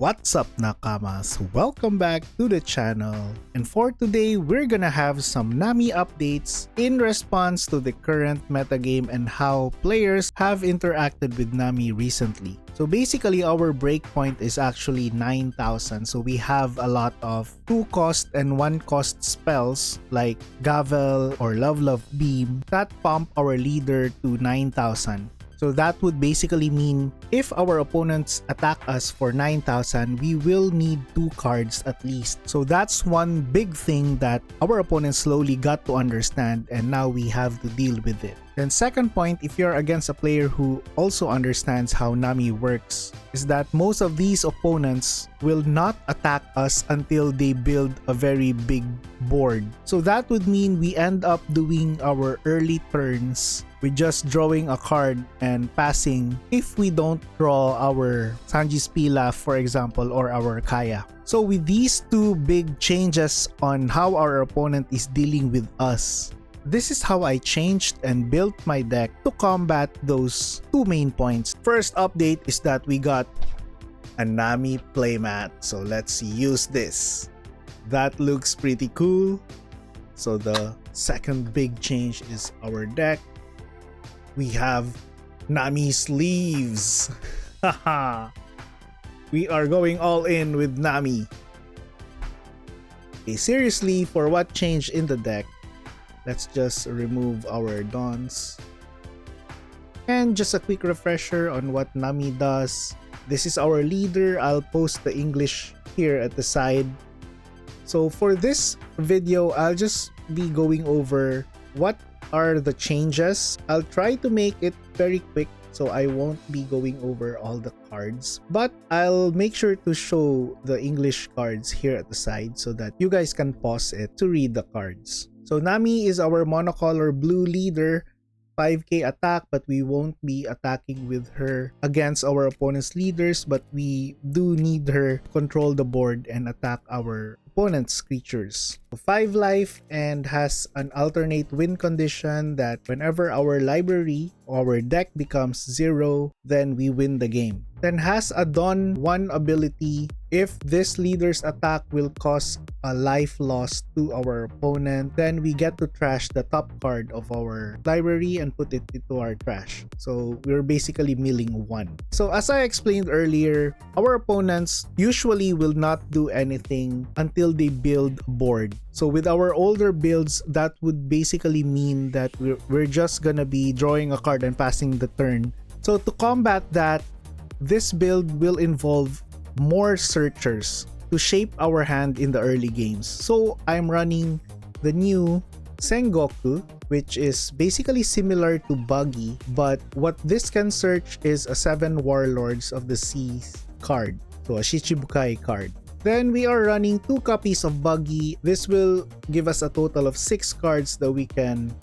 What's up nakamas? Welcome back to the channel. And for today, we're gonna have some NAMI updates in response to the current metagame and how players have interacted with NAMI recently. So basically, our breakpoint is actually 9,000. So we have a lot of 2 cost and 1 cost spells like Gavel or Love Beam that pump our leader to 9,000. So that would basically mean if our opponents attack us for 9,000, we will need 2 cards at least. So that's one big thing that our opponents slowly got to understand, and now we have to deal with it. Then second point, if you're against a player who also understands how NAMI works, is that most of these opponents will not attack us until they build a very big board. So that would mean we end up doing our early turns with just drawing a card and passing if we don't draw our Sanji's Pilaf, for example, or our Kaya. So with these 2 big changes on how our opponent is dealing with us, this is how I changed and built my deck to combat those 2 main points. First update is that we got a NAMI playmat. So let's use this. That looks pretty cool. So the second big change is our deck. We have NAMI sleeves. Haha. We are going all in with NAMI. Okay, seriously, for what changed in the deck, let's just remove our Dons. And just a quick refresher on what NAMI does. This is our leader. I'll post the English here at the side. So for this video, I'll just be going over what are the changes. I'll try to make it very quick, so I won't be going over all the cards, but I'll make sure to show the English cards here at the side so that you guys can pause it to read the cards. So NAMI is our monocolor blue leader, 5k attack, but we won't be attacking with her against our opponent's leaders, but we do need her to control the board and attack our opponent's creatures. 5 life and has an alternate win condition that whenever our library or our deck becomes 0, then we win the game. Then has a Dawn 1 ability. If this leader's attack will cause a life loss to our opponent, then we get to trash the top card of our library and put it into our trash. So we're basically milling 1. So as I explained earlier, our opponents usually will not do anything until they build a board. So with our older builds, that would basically mean that we're just gonna be drawing a card and passing the turn. So to combat that, this build will involve more searchers to shape our hand in the early games. So I'm running the new Sengoku, which is basically similar to Buggy, but what this can search is a 7 Warlords of the Seas card, so a Shichibukai card. Then we are running 2 copies of Buggy. This will give us a total of 6 cards that we can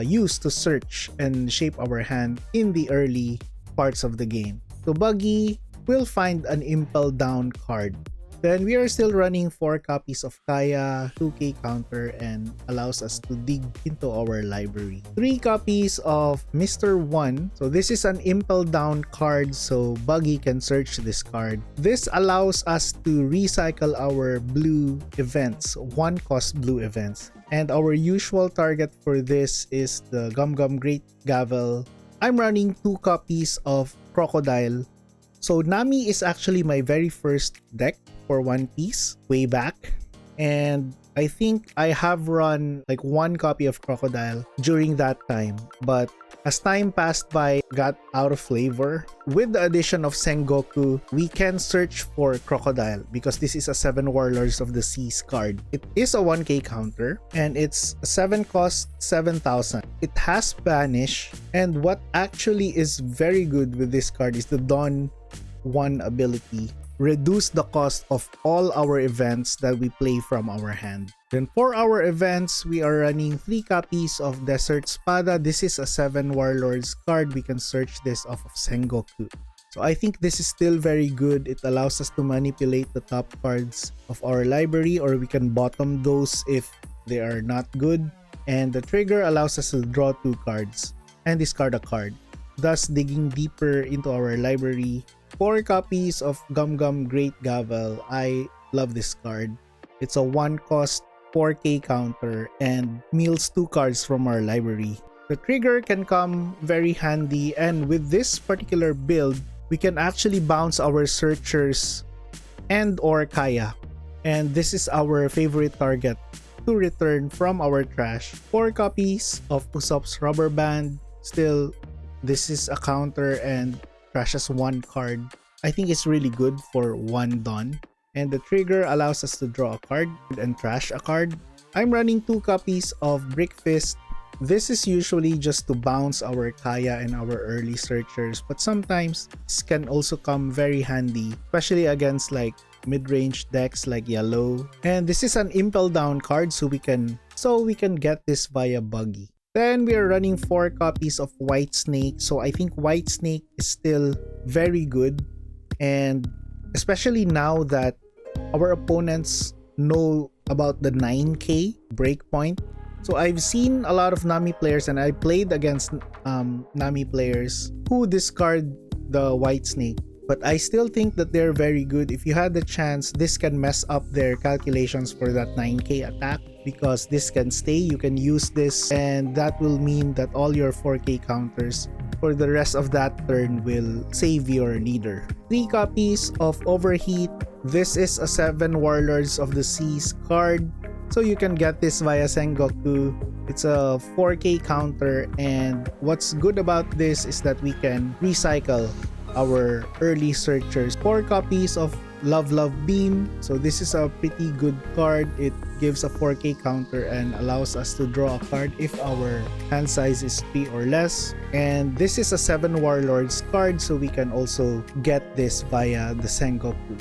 use to search and shape our hand in the early parts of the game. So Buggy will find an Impel Down card. Then we are still running 4 copies of Kaya, 2k counter, and allows us to dig into our library. 3 copies of Mr. 1. So this is an Impel Down card, so Buggy can search this card. This allows us to recycle our blue events, 1 cost blue events. And our usual target for this is the Gum Great Gavel. I'm running 2 copies of Crocodile. So NAMI is actually my very first deck for One Piece way back, and I think I have run like 1 copy of Crocodile during that time, but as time passed by, got out of flavor. With the addition of Sengoku, we can search for Crocodile because this is a 7 Warlords of the Seas card. It is a 1k counter and it's 7 cost 7,000. It has Banish, and what actually is very good with this card is the Dawn 1 ability. Reduce the cost of all our events that we play from our hand. Then for our events, we are running 3 copies of Desert Spada. This is a 7 Warlords card. We can search this off of Sengoku. So I think this is still very good. It allows us to manipulate the top cards of our library, or we can bottom those if they are not good. And the trigger allows us to draw 2 cards and discard a card, thus digging deeper into our library 4 copies of Gum Gum Great Gavel. I love this card. It's a 1 cost 4k counter and mills 2 cards from our library. The trigger can come very handy, and with this particular build, we can actually bounce our searchers and or Kaya. And this is our favorite target to return from our trash. 4 copies of Usopp's Rubber Band. Still, this is a counter and trashes 1 card. I think it's really good for 1 Dawn. And the trigger allows us to draw a card and trash a card. I'm running 2 copies of Brick Fist. This is usually just to bounce our Kaya and our early searchers, but sometimes this can also come very handy, especially against like mid-range decks like yellow. And this is an impel down card, so we can get this via buggy. Then we are running 4 copies of White Snake. So I think White Snake is still very good, and especially now that our opponents know about the 9k breakpoint. So I've seen a lot of Nami players, and I played against Nami players who discard the White Snake. But I still think that they're very good. If you had the chance, this can mess up their calculations for that 9k attack, because this can stay. You can use this, and that will mean that all your 4k counters for the rest of that turn will save your leader. 3 copies of Overheat. This is a 7 Warlords of the Seas card. So you can get this via Sengoku. It's a 4k counter, and what's good about this is that we can recycle our early searchers. 4 copies of Love Love Beam. So this is a pretty good card. It gives a 4k counter and allows us to draw a card if our hand size is 3 or less. And this is a 7 Warlords card, so we can also get this via the Sengoku.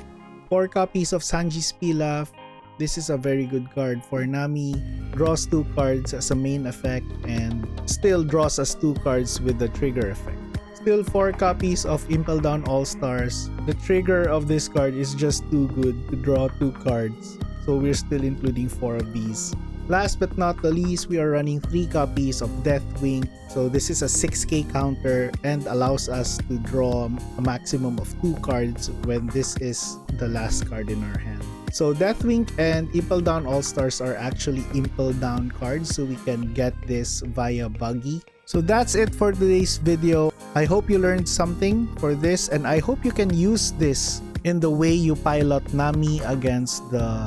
4 copies of Sanji's Pilaf. This is a very good card for Nami. Draws 2 cards as a main effect and still draws us 2 cards with the trigger effect. Still 4 copies of Impel Down All-Stars. The trigger of this card is just too good to draw 2 cards, so we're still including 4 of these. Last but not the least, we are running 3 copies of Deathwing. So this is a 6k counter and allows us to draw a maximum of 2 cards when this is the last card in our hand. So Deathwing and Impel Down All-Stars are actually Impel Down cards, so we can get this via buggy. So that's it for today's video. I hope you learned something for this, and I hope you can use this in the way you pilot Nami against the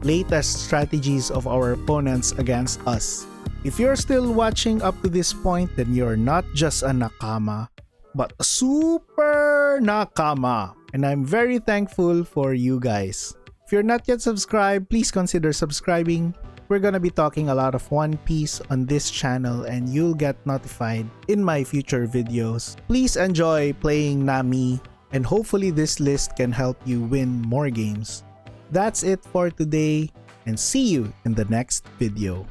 latest strategies of our opponents against us. If you're still watching up to this point, then you're not just a nakama, but a super nakama. And I'm very thankful for you guys. If you're not yet subscribed, please consider subscribing. We're gonna be talking a lot of One Piece on this channel, and you'll get notified in my future videos. Please enjoy playing Nami, and hopefully this list can help you win more games. That's it for today, and see you in the next video.